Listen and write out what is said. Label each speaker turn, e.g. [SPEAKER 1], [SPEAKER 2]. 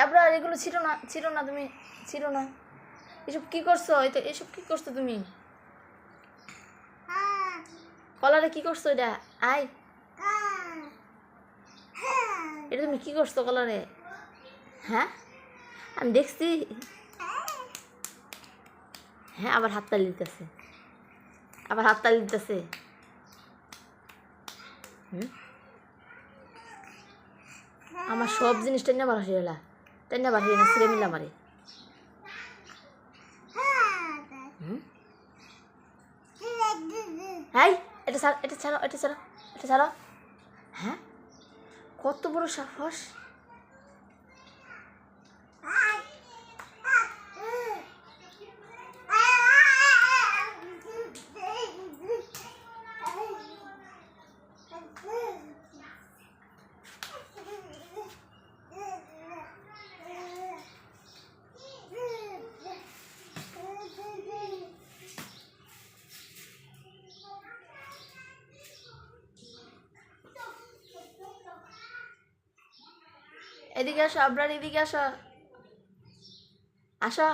[SPEAKER 1] আবরার এগুলো ছিল না তুমি ছিল না। এসব কি করছো? এসব কি করছো তুমি? কলারে কি করছো এটা? আই এটা তুমি কি করছো কলারে? হ্যাঁ আমি দেখছি। হ্যাঁ আবার হাততালি দিতেছে, আবার হাততালি দিতেছে। আমার সব জিনিস টেনে বার হয়ে গেলা, টেনে বার হয়ে না ছিঁড়ে মিলা মারে। হাই এটা ছাড়ো, এটা ছাড়ো, এটা ছাড়ো, এটা ছাড়ো। হ্যাঁ কত বড় সাহস! এদিকে আসো আবরার, এদিকে আসো, আসো।